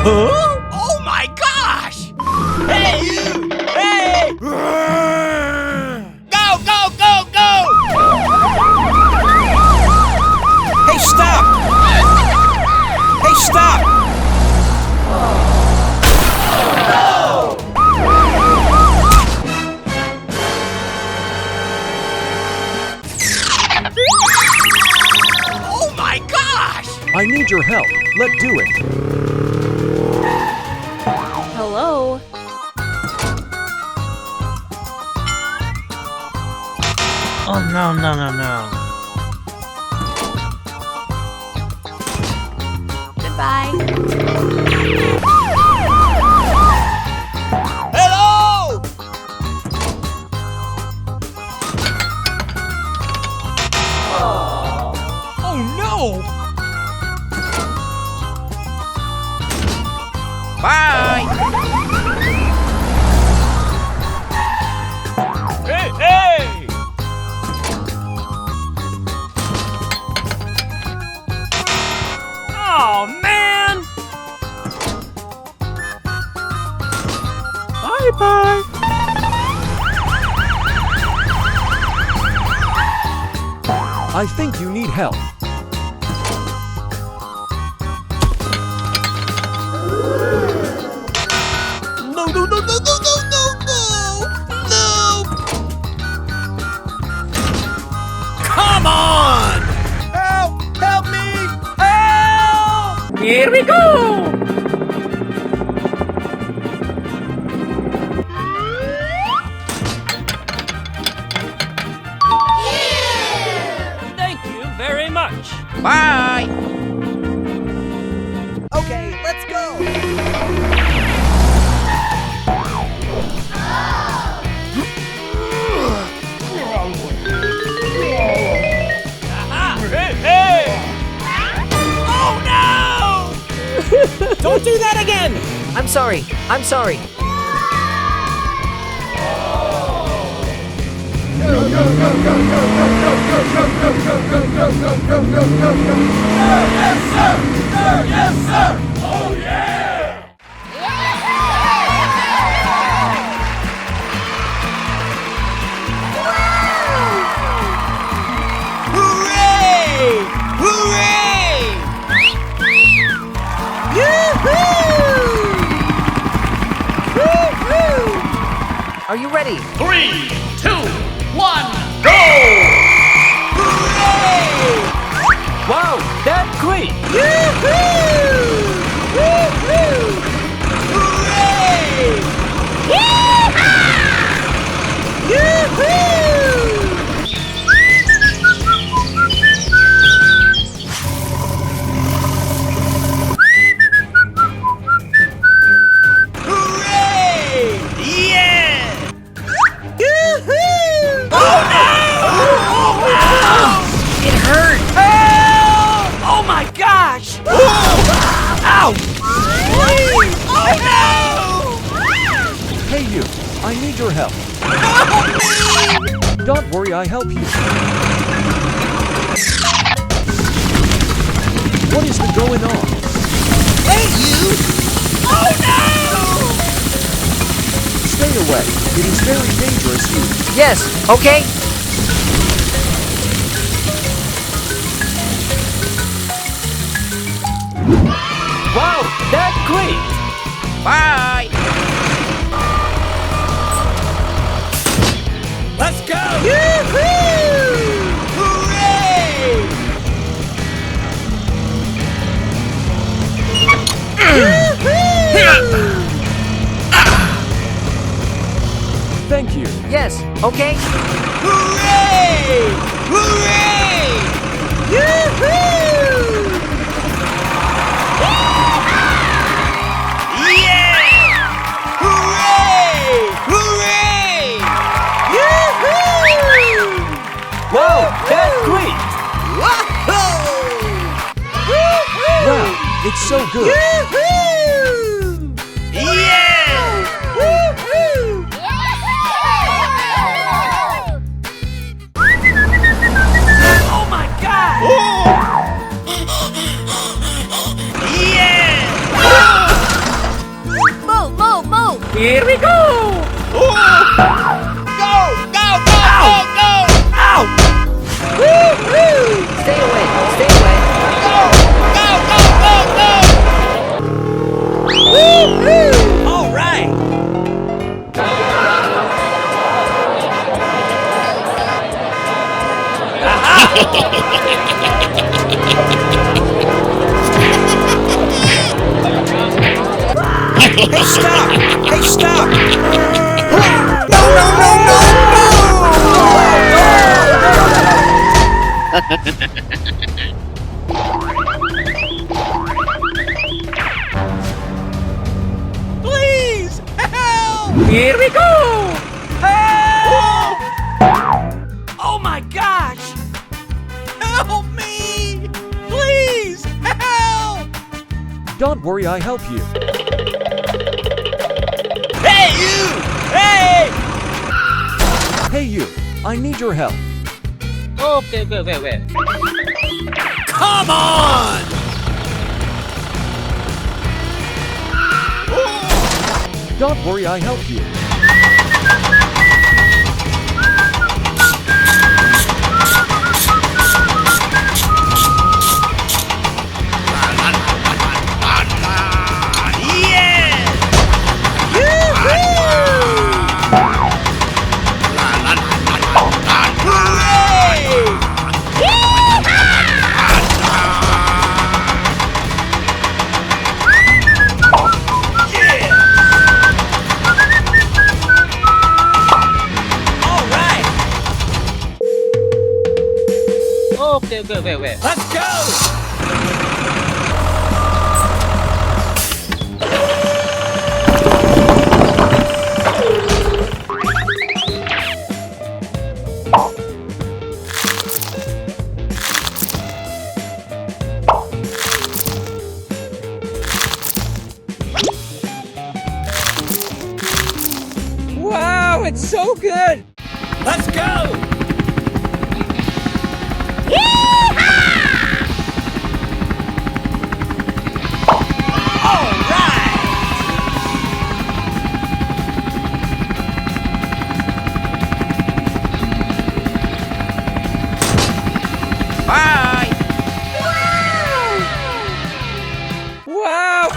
Huh? Oh my gosh! Hey, you! Hey! Go, go, go, go! Hey, stop! Hey, stop! Oh my gosh! I need your help. Let's do it. Hello? Oh, no, no, no, no. Goodbye. Hello! Oh no! Bye! Hey, hey! Oh man! Bye-bye. I think you need help. No, no, no, no, no, no, no, no! No! Come on! Help! Help me! Help! Here we go! Thank you very much. Bye! Okay, let's go! Hey, hey! Oh no! Don't do that again! I'm sorry. I'm sorry. Hooray! Hooray! Are you ready? 3, 2, 1, go! Hooray! Wow, that's great! Hooray! Hooray! Yeah! Oh no! It hurt! Help! Oh my gosh! Ow! Oh no! Hey you, I need your help. Help me! Don't worry, I help you. What is going on? Hey you! Oh no! Stay away. It is very dangerous here. Yes, okay. Wow, that's great! Bye! Let's go! Hooray! Thank you. Yes, okay. Hooray! Hooray! Yeah! Hooray! Hooray! Wow, that's great! Wow, it's so good. Yeah! Here we go! Go! Go! Go! Go! Go! Ow! Woo-hoo! Stay away! Stay away! Go! Go! Go! Go! Go! Woo-hoo! All right. Hey, stop! Hey, stop! No! No! No! No! Please help! Here we go! Help! Oh my gosh! Help me! Please help! Don't worry, I help you. Hey you! Hey! Hey you, I need your help. Okay, wait. Come on! Don't worry, I help you. Okay, wait. Let's go! Wow, it's so good! Let's go! All right! Bye! Wow!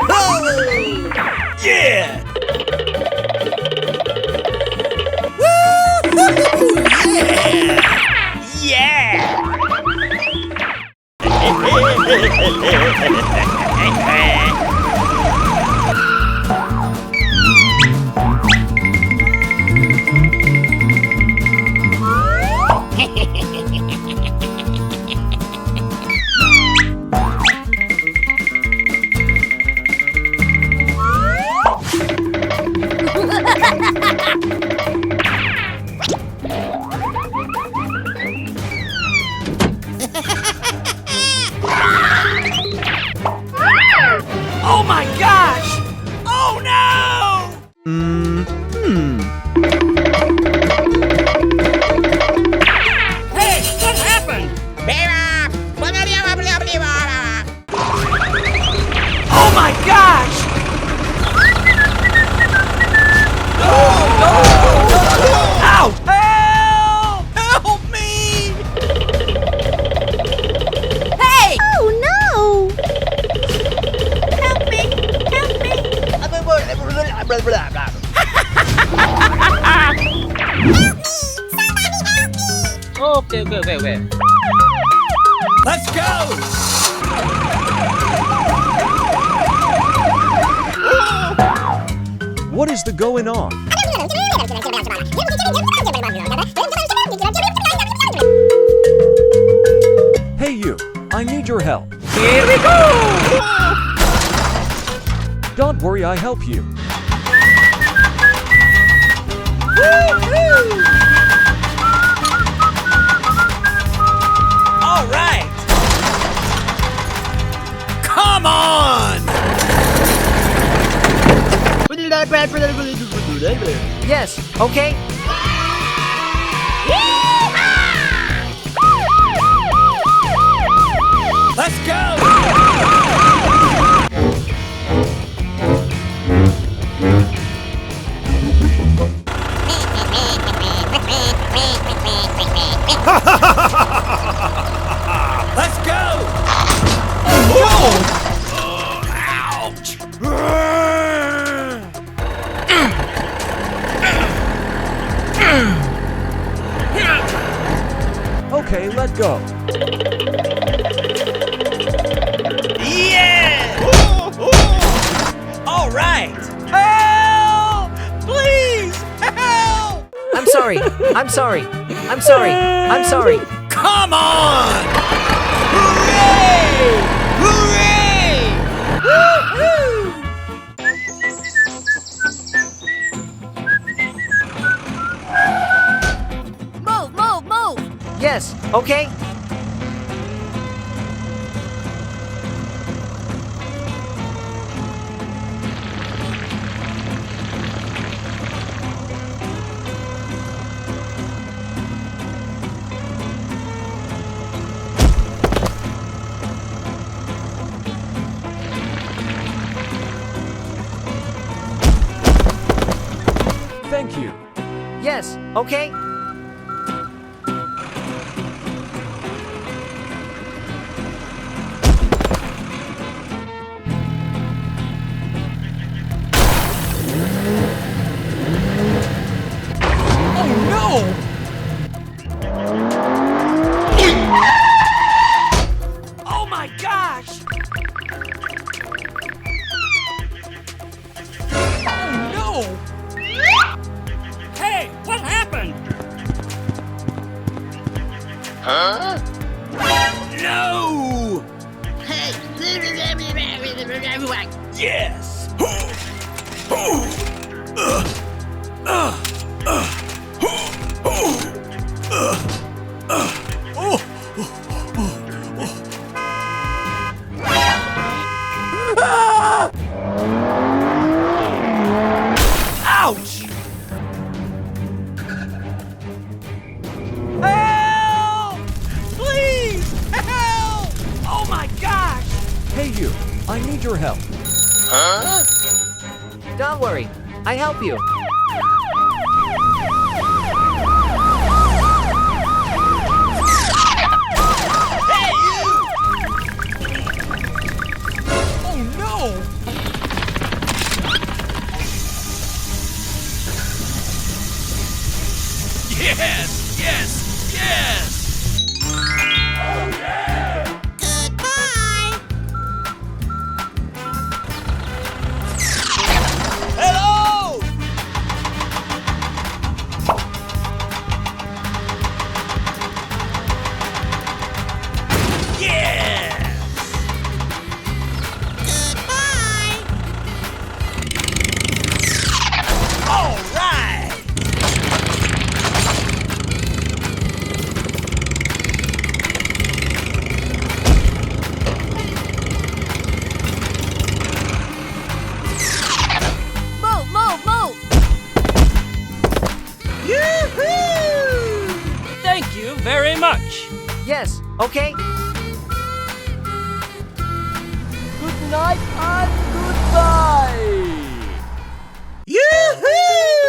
Whoa! Yeah! Woo! Yeah! Oh my gosh! Oh no! Hey, what happened? Oh my gosh! Ow! Help! Help me! Hey! Oh no! Help me! Help me! Okay, wait. Let's go! What is the going on? Hey you, I need your help. Here we go! Don't worry, I help you. All right! Come on! Yes, okay. Let's go! Let's go! Oh, ouch! Okay, let go. Yeah! All right! Help! Please, help! I'm sorry. I'm sorry. I'm sorry. I'm sorry. Come on! Hooray! Hooray! Woo-hoo! Move, move, move! Yes, okay? Thank you. Yes, okay? Oh my gosh! Oh no! Hey, what happened? Huh? No! Yes! Ouch! Help! Please! Help! Oh my gosh! Hey, you. I need your help. Don't worry. I help you. Hey, you! Oh no! Yes! Yes! Yes! Goodbye! Hello! Yes! Goodbye! All right! Move, move, move! Yoo-hoo! Thank you very much. Yes, okay? Good night and goodbye. Yoo-hoo!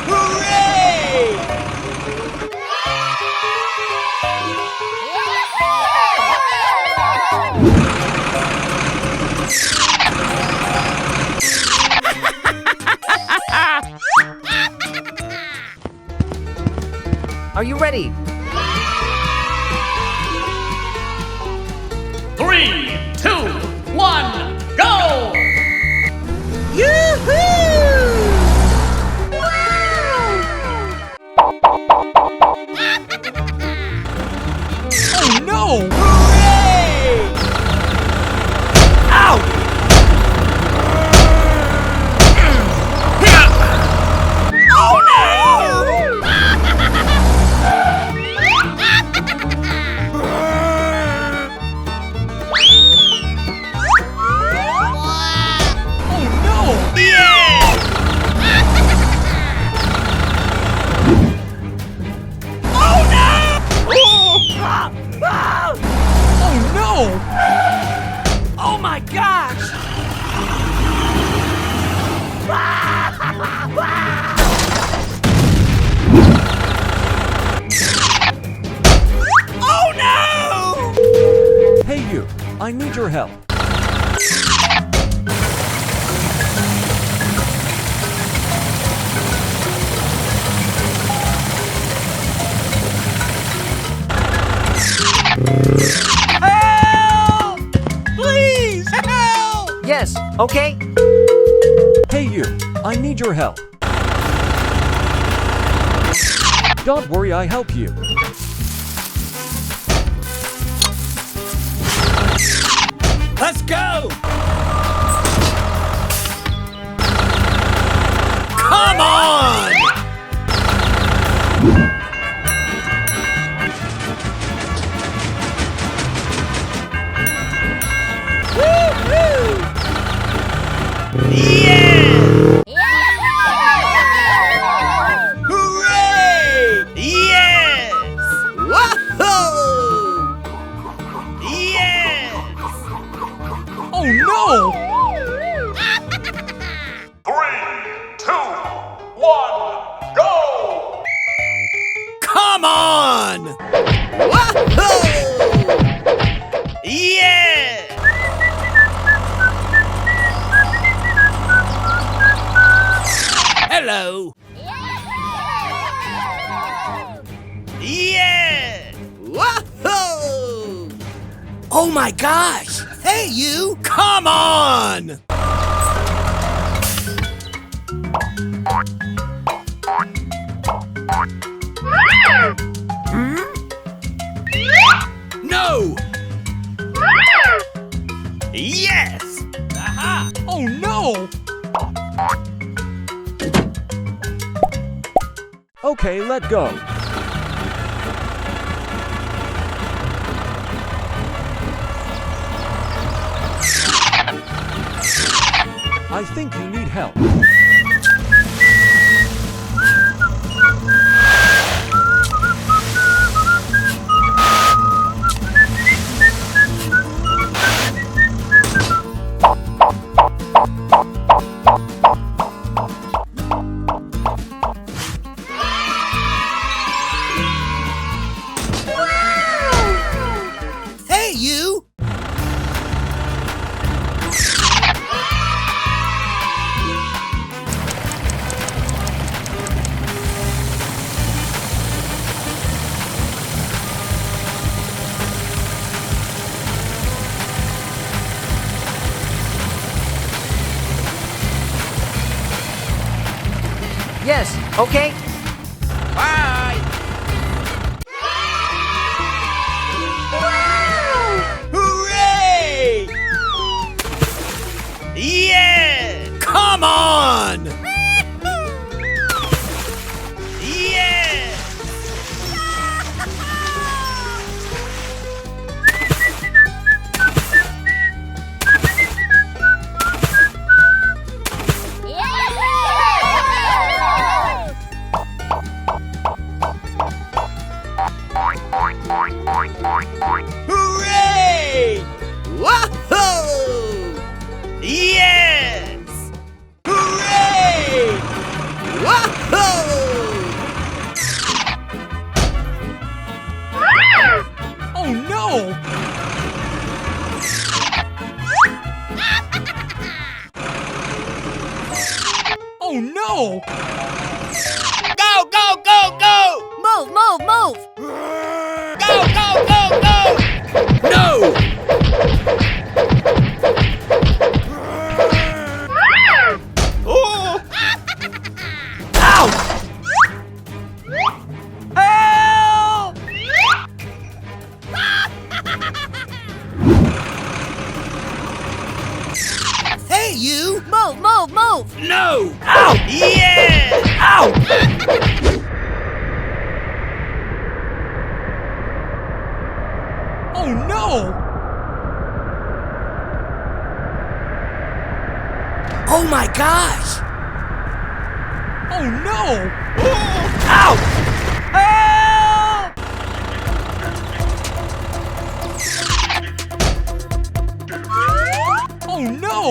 Hooray! Are you ready? 3, 2, 1, go! Oh no! Hooray! Ow! Oh no! Oh no! Yeah! I need your help. Help! Please, help! Yes, okay. Hey you, I need your help. Don't worry, I help you. Let's go! Come on! Woo-hoo! Yeah! Hooray! Yes! Whoa! Yes! Oh no! 3, 2, 1, go! Come on! Whoa! Yeah! Hello! Yeah! Whoa! Oh my gosh! Hey you! Come on! No! Yes! Aha! Oh no! Okay, let go. I think you need help. Hey you! Yes, okay. Bye! Hooray! Yeah! Come on! Yeah! Hooray! Whoa! Yes! Hooray! Whoa! Oh no! Oh no! Go, go, go, go! Move, move, move! Go, go, go, go! No! Oh! Ow! Help! Hey, you! Move, move, move! No! Ow! Yeah! Ow! Oh no! Oh my gosh! Oh no! Ow! Help! Oh no!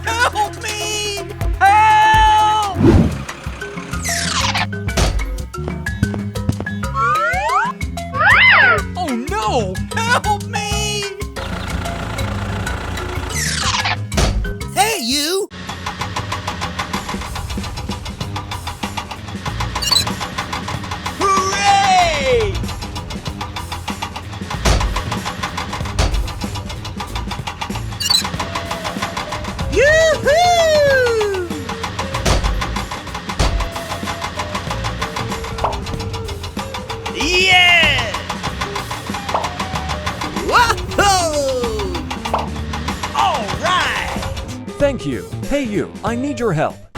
Help me! Help! Thank you. Hey you, I need your help.